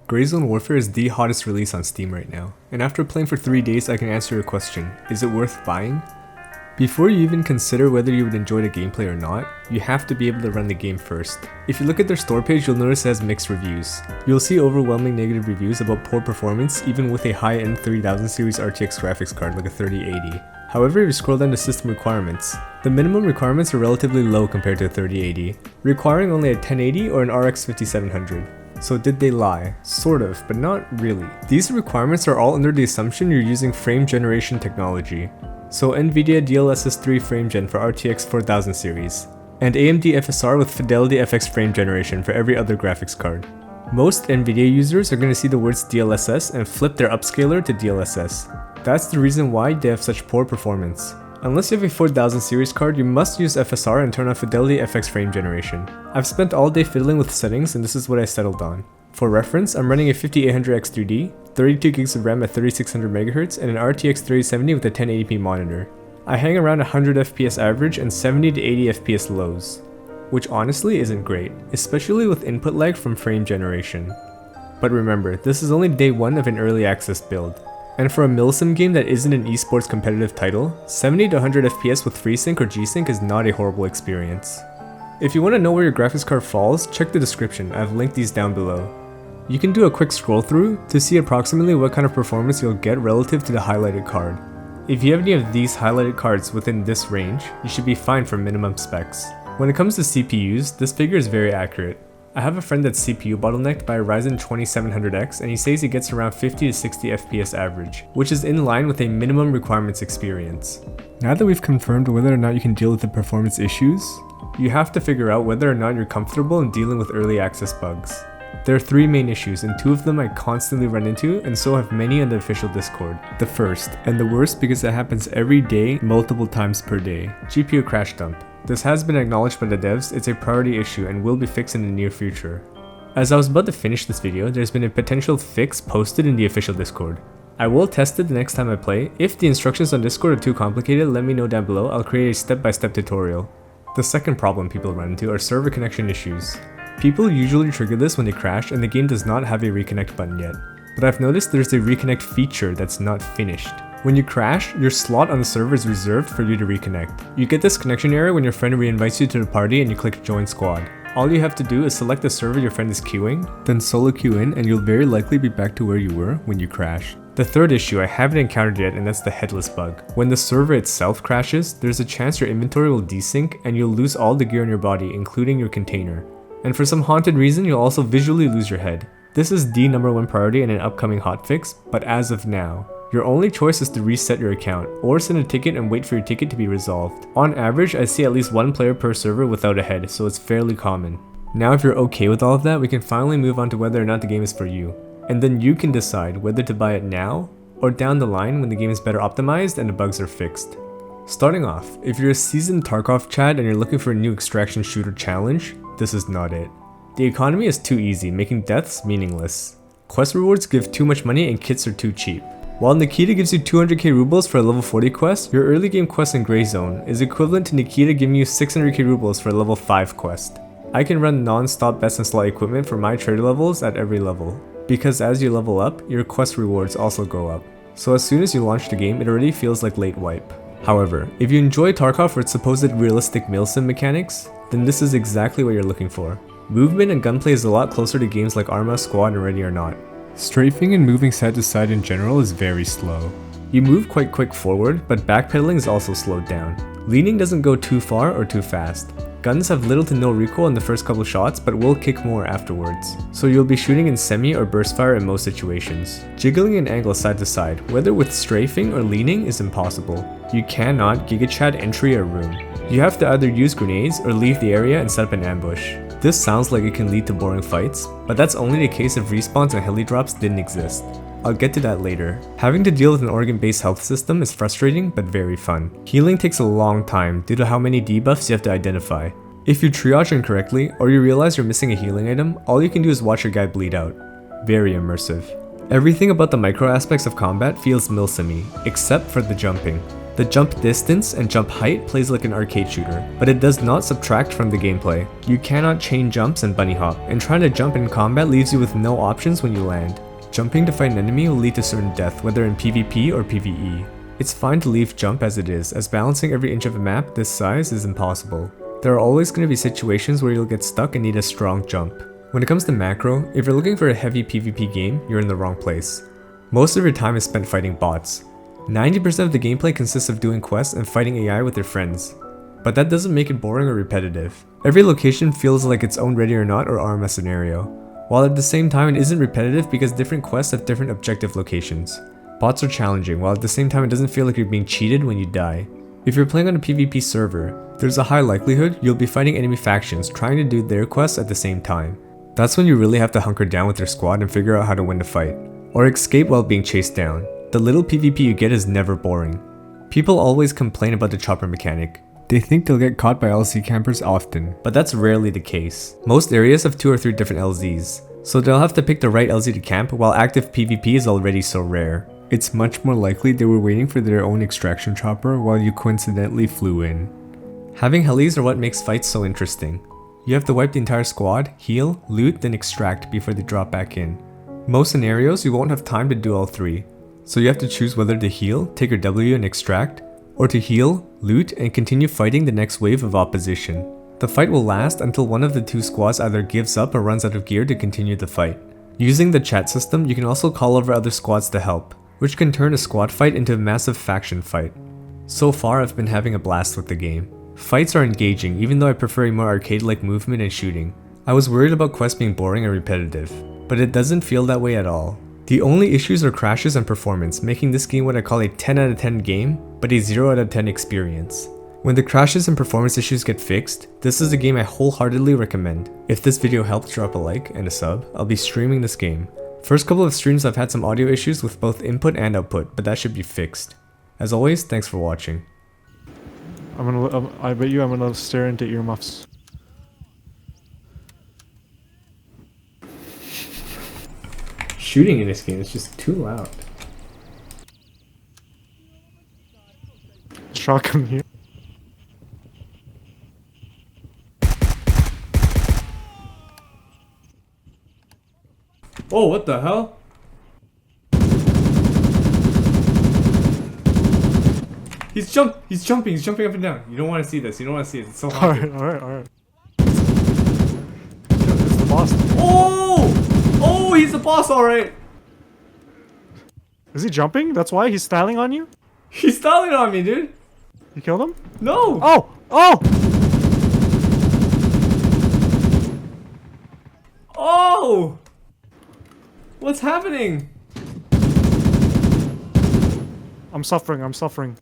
Grayzone Warfare is the hottest release on Steam right now, and after playing for 3 days I can answer your question, is it worth buying? Before you even consider whether you would enjoy the gameplay or not, you have to be able to run the game first. If you look at their store page, you'll notice it has mixed reviews. You'll see overwhelming negative reviews about poor performance even with a high-end 3000 series RTX graphics card like a 3080. However, if you scroll down to system requirements, the minimum requirements are relatively low compared to a 3080, requiring only a 1080 or an RX 5700. So did they lie? Sort of, but not really. These requirements are all under the assumption you're using frame generation technology. So NVIDIA DLSS 3 frame gen for RTX 4000 series, and AMD FSR with Fidelity FX frame generation for every other graphics card. Most NVIDIA users are going to see the words DLSS and flip their upscaler to DLSS. That's the reason why they have such poor performance. Unless you have a 4000 series card, you must use FSR and turn on Fidelity FX frame generation. I've spent all day fiddling with settings and this is what I settled on. For reference, I'm running a 5800X 3D, 32GB of RAM at 3600MHz, and an RTX 3070 with a 1080p monitor. I hang around 100 FPS average and 70 to 80 FPS lows, which honestly isn't great, especially with input lag from frame generation. But remember, this is only day 1 of an early access build. And for a MILSIM game that isn't an esports competitive title, 70 to 100 FPS with FreeSync or G-Sync is not a horrible experience. If you want to know where your graphics card falls, check the description, I've linked these down below. You can do a quick scroll through to see approximately what kind of performance you'll get relative to the highlighted card. If you have any of these highlighted cards within this range, you should be fine for minimum specs. When it comes to CPUs, this figure is very accurate. I have a friend that's CPU bottlenecked by a Ryzen 2700X and he says he gets around 50 to 60 FPS average, which is in line with a minimum requirements experience. Now that we've confirmed whether or not you can deal with the performance issues, you have to figure out whether or not you're comfortable in dealing with early access bugs. There are 3 main issues and 2 of them I constantly run into and so have many on the official Discord. The first, and the worst because it happens every day, multiple times per day, GPU crash dump. This has been acknowledged by the devs, it's a priority issue and will be fixed in the near future. As I was about to finish this video, there's been a potential fix posted in the official Discord. I will test it the next time I play. If the instructions on Discord are too complicated, let me know down below, I'll create a step-by-step tutorial. The second problem people run into are server connection issues. People usually trigger this when they crash and the game does not have a reconnect button yet. But I've noticed there's a reconnect feature that's not finished. When you crash, your slot on the server is reserved for you to reconnect. You get this connection error when your friend reinvites you to the party and you click join squad. All you have to do is select the server your friend is queuing, then solo queue in and you'll very likely be back to where you were when you crash. The third issue I haven't encountered yet and that's the headless bug. When the server itself crashes, there's a chance your inventory will desync and you'll lose all the gear on your body, including your container. And for some haunted reason, you'll also visually lose your head. This is the #1 priority in an upcoming hotfix, but as of now, your only choice is to reset your account, or send a ticket and wait for your ticket to be resolved. On average, I see at least 1 player per server without a head, so it's fairly common. Now if you're okay with all of that, we can finally move on to whether or not the game is for you. And then you can decide whether to buy it now, or down the line when the game is better optimized and the bugs are fixed. Starting off, if you're a seasoned TARKOV Chad and you're looking for a new extraction shooter challenge, this is not it. The economy is too easy, making deaths meaningless. Quest rewards give too much money and kits are too cheap. While Nikita gives you 200k rubles for a level 40 quest, your early game quest in Grayzone is equivalent to Nikita giving you 600k rubles for a level 5 quest. I can run non-stop best in slot equipment for my trader levels at every level, because as you level up, your quest rewards also go up. So as soon as you launch the game, it already feels like late wipe. However, if you enjoy Tarkov for its supposed realistic MILSIM mechanics, then this is exactly what you're looking for. Movement and gunplay is a lot closer to games like Arma, Squad, and Ready or Not. Strafing and moving side to side in general is very slow. You move quite quick forward, but backpedaling is also slowed down. Leaning doesn't go too far or too fast. Guns have little to no recoil in the first couple shots, but will kick more afterwards, so you'll be shooting in semi or burst fire in most situations. Jiggling an angle side to side, whether with strafing or leaning, is impossible. You cannot GigaChad entry a room. You have to either use grenades or leave the area and set up an ambush. This sounds like it can lead to boring fights, but that's only the case if respawns and heli drops didn't exist. I'll get to that later. Having to deal with an organ-based health system is frustrating but very fun. Healing takes a long time due to how many debuffs you have to identify. If you triage incorrectly or you realize you're missing a healing item, all you can do is watch your guy bleed out. Very immersive. Everything about the micro aspects of combat feels MILSIM-y, except for the jumping. The jump distance and jump height plays like an arcade shooter, but it does not subtract from the gameplay. You cannot chain jumps and bunny hop, and trying to jump in combat leaves you with no options when you land. Jumping to fight an enemy will lead to certain death, whether in PvP or PvE. It's fine to leave jump as it is, as balancing every inch of a map this size is impossible. There are always going to be situations where you'll get stuck and need a strong jump. When it comes to macro, if you're looking for a heavy PvP game, you're in the wrong place. Most of your time is spent fighting bots. 90% of the gameplay consists of doing quests and fighting AI with your friends. But that doesn't make it boring or repetitive. Every location feels like its own ready or not or RMS scenario, while at the same time it isn't repetitive because different quests have different objective locations. Bots are challenging, while at the same time it doesn't feel like you're being cheated when you die. If you're playing on a PvP server, there's a high likelihood you'll be fighting enemy factions trying to do their quests at the same time. That's when you really have to hunker down with your squad and figure out how to win the fight, or escape while being chased down. The little PvP you get is never boring. People always complain about the chopper mechanic. They think they'll get caught by LZ campers often, but that's rarely the case. Most areas have 2 or 3 different LZs, so they'll have to pick the right LZ to camp while active PvP is already so rare. It's much more likely they were waiting for their own extraction chopper while you coincidentally flew in. Having helis are what makes fights so interesting. You have to wipe the entire squad, heal, loot, then extract before they drop back in. Most scenarios you won't have time to do all 3, so you have to choose whether to heal, take your W and extract, or to heal, loot, and continue fighting the next wave of opposition. The fight will last until one of the 2 squads either gives up or runs out of gear to continue the fight. Using the chat system, you can also call over other squads to help, which can turn a squad fight into a massive faction fight. So far I've been having a blast with the game. Fights are engaging even though I prefer a more arcade-like movement and shooting. I was worried about quests being boring and repetitive, but it doesn't feel that way at all. The only issues are crashes and performance, making this game what I call a 10 out of 10 game, but a 0 out of 10 experience. When the crashes and performance issues get fixed, this is a game I wholeheartedly recommend. If this video helped, drop a like and a sub. I'll be streaming this game. First couple of streams I've had some audio issues with both input and output, but that should be fixed. As always, thanks for watching. I bet you I'm gonna stare into earmuffs. Shooting in this game is just too loud. Shotgun here. Oh, what the hell? He's jumping up and down. You don't want to see this. It's so hot. Alright. It's the boss. Oh, he's the boss, alright. Is he jumping? That's why he's styling on you? He's styling on me, dude. You killed him? No. Oh! Oh! What's happening? I'm suffering.